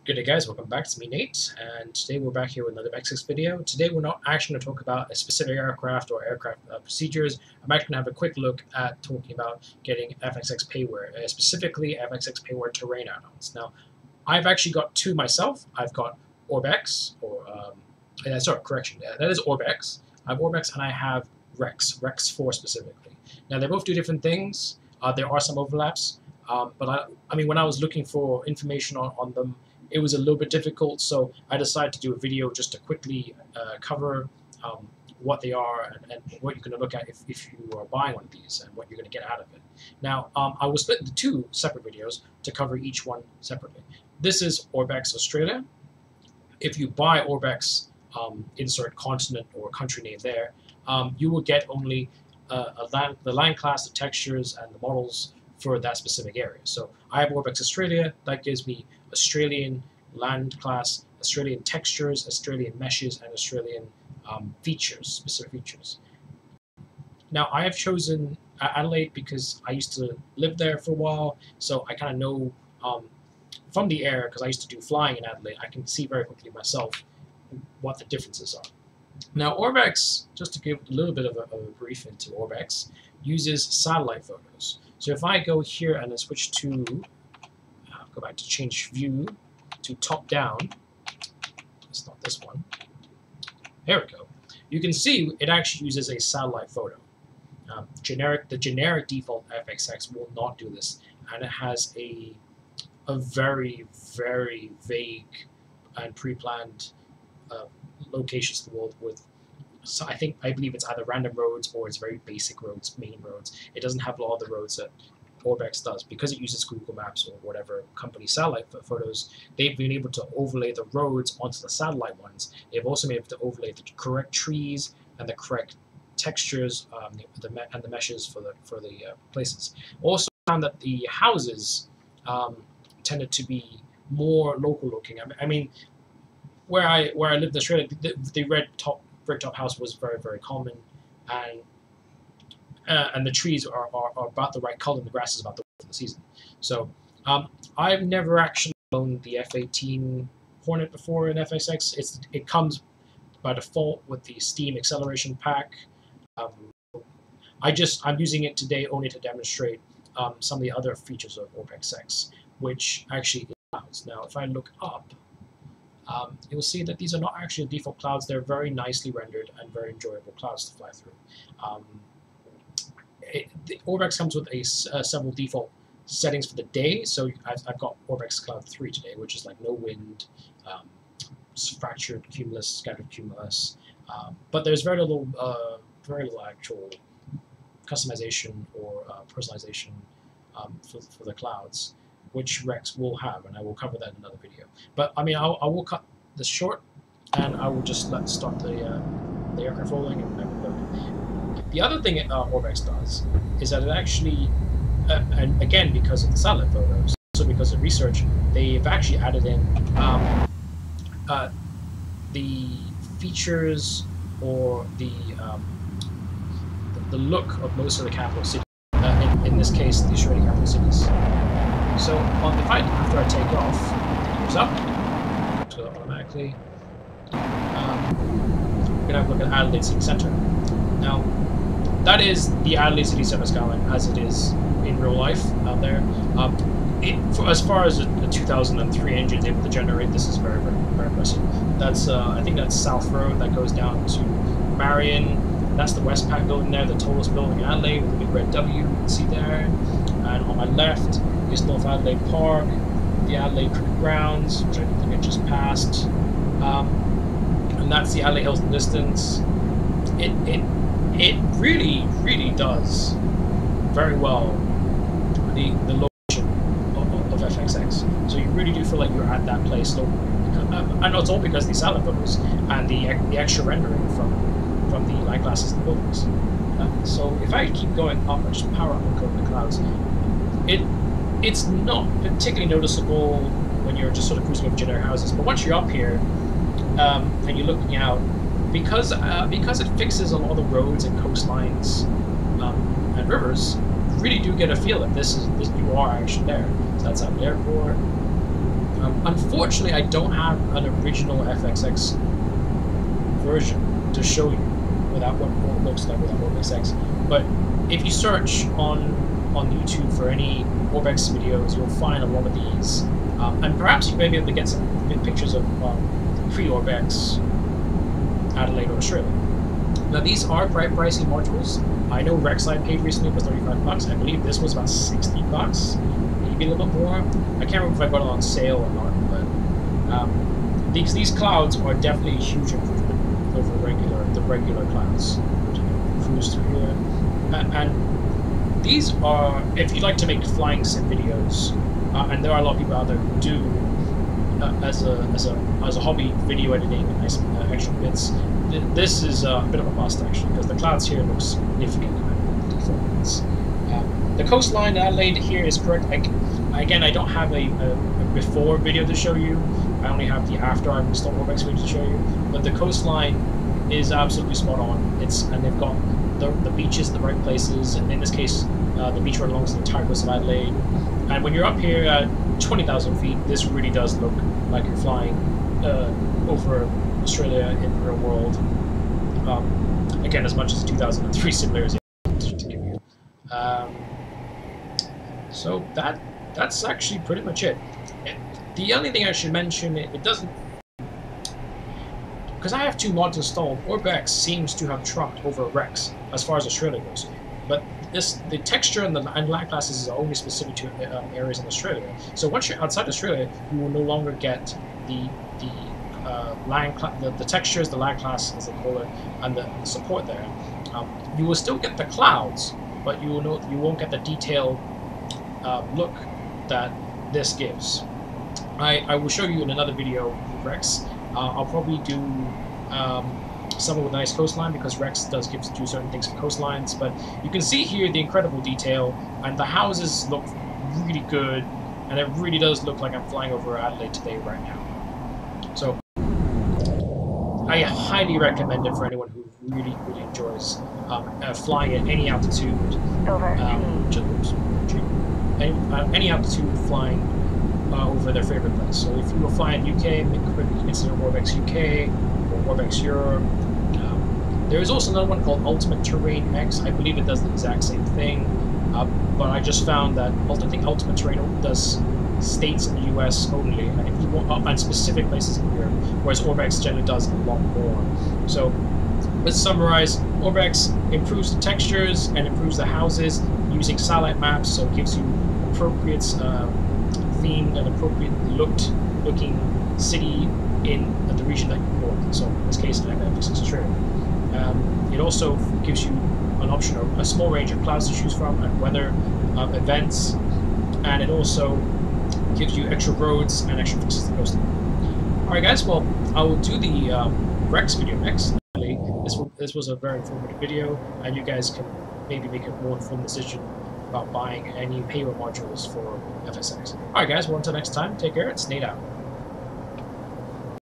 Good day guys, welcome back. It's me Nate, and today we're back here with another FSX video. Today we're not actually going to talk about a specific aircraft or aircraft procedures. I'm actually going to have a quick look at talking about getting FSX Payware, specifically FSX Payware terrain add-ons. Now, I've actually got two myself. I've got ORBX, that is ORBX. I have ORBX and I have Rex 4 specifically. Now, they both do different things. There are some overlaps, but I mean, when I was looking for information on them, it was a little bit difficult, so I decided to do a video just to quickly cover what they are and what you're going to look at if you are buying one of these and what you're going to get out of it. Now, I will split into two separate videos to cover each one separately. This is ORBX Australia. If you buy ORBX, insert continent or country name there, you will get only the land class, the textures, and the models for that specific area. So I have ORBX Australia. That gives me Australian land class, Australian textures, Australian meshes, and Australian specific features. Now, I have chosen Adelaide because I used to live there for a while, so I kind of know from the air, because I used to do flying in Adelaide, I can see very quickly myself what the differences are. Now, ORBX, just to give a little bit of a brief into ORBX, uses satellite photos. So if I go here and then switch to go back to change view to top down. It's not this one. There we go. You can see it actually uses a satellite photo. The generic default FSX will not do this, and it has a very, very vague and pre-planned locations to the world with. So I believe it's either random roads or it's very basic roads, main roads. It doesn't have all the roads that ORBX does. Because it uses Google Maps or whatever company satellite photos, they've been able to overlay the roads onto the satellite ones. They've also been able to overlay the correct trees and the correct textures and the meshes for the places. Also found that the houses tended to be more local looking. I mean, where I lived in Australia, the red top house was very, very common, and the trees are about the right color, and the grass is about the right for the season. So I've never actually owned the F-18 Hornet before in FSX. It comes by default with the Steam acceleration pack. I'm using it today only to demonstrate some of the other features of ORBX, which actually it allows. Now, if I look up, you'll see that these are not actually default clouds. They're very nicely rendered and very enjoyable clouds to fly through. The ORBX comes with several default settings for the day. So I've got ORBX Cloud 3 today, which is like no wind, fractured cumulus, scattered cumulus. But there's very little actual customization or personalization for the clouds, which Rex will have, and I will cover that in another video. But I mean, I will cut this short, and I will just start the aircraft rolling and look. The other thing ORBX does is that it actually, and again because of the satellite photos, also because of research, they've actually added in the features or the look of most of the capital cities. In this case, the Australian capital cities. So after I take off, it goes up, so automatically. We're gonna have a look at Adelaide City Centre. Now, that is the Adelaide City Centre skyline as it is in real life out there. As far as the 2003 engine is able to generate, this is very, very, very impressive. That's I think that's South Road that goes down to Marion. That's the Westpac building there, the tallest building in Adelaide with the big red W you can see there. And on my left is North Adelaide Park, the Adelaide Cricket Grounds, which I think I just passed. And that's the Adelaide Hills in the distance. It really, really does very well the location of FSX. So you really do feel like you're at that place locally. I know it's all because of the satellite photos and the extra rendering from the light glasses and the buildings. So if I keep going up and just power up and go to the clouds, it's not particularly noticeable when you're just sort of cruising over generic houses. But once you're up here and you're looking out, because it fixes a lot of the roads and coastlines and rivers, you really do get a feel that you are actually there. So that's Adelaide Airport. Unfortunately, I don't have an original FSX version to show you without what it looks like without ORBX. But if you search on YouTube for any ORBX videos, you'll find a lot of these, and perhaps you may be able to get some pictures of pre-ORBX Adelaide or Australia. Now these are quite pricey modules. I know Rex I paid recently was $35. I believe this was about $60, maybe a little bit more. I can't remember if I got it on sale or not, but these clouds are definitely a huge improvement over the regular clouds. Cruise through here, and these are, if you like to make flying sim videos, and there are a lot of people out there who do as a hobby, video editing and nice extra bits. This is a bit of a bust actually, because the clouds here look significantly better performance. The coastline that I laid here is correct. Again, I don't have a before video to show you. I only have the after I've installed ORBX video to show you. But the coastline is absolutely spot on. And they've got the beaches in the right places. And in this case, the beach right along the entire coast of Adelaide. And when you're up here at 20,000 feet, this really does look like you're flying over Australia in the real world. Again, as much as the 2003 simulators to give you. So that's actually pretty much it. The only thing I should mention, it doesn't, because I have two mods installed. ORBX seems to have trumped over Rex as far as Australia goes. But the texture and lag classes are only specific to areas in Australia. So once you're outside Australia, you will no longer get the textures, the lag class as they call it, and the support there. You will still get the clouds, but you won't get the detailed look that this gives. I will show you in another video with Rex. I'll probably do somewhere with a nice coastline, because Rex does do certain things for coastlines. But you can see here the incredible detail, and the houses look really good, and it really does look like I'm flying over Adelaide today right now. So I highly recommend it for anyone who really enjoys flying at any altitude. Any altitude flying over their favorite place. So if you were flying UK, maybe consider ORBX UK or ORBX Europe. There is also another one called Ultimate Terrain X. I believe it does the exact same thing, but I just found that I think Ultimate Terrain does states in the US only, and if you want and specific places in Europe, whereas ORBX generally does a lot more. So let's summarize. ORBX improves the textures and improves the houses using satellite maps, so it gives you appropriate themed and appropriately looking city in the region that you want. So in this case, FSX Australia. It also gives you an option of a small range of clouds to choose from and weather events, and it also gives you extra roads and extra fixes to coast. Alright guys, well, I will do the Rex video next. This was a very informative video, and you guys can maybe make a more informed decision about buying any Payware modules for FSX. Alright guys, well until next time, take care, it's Nate out.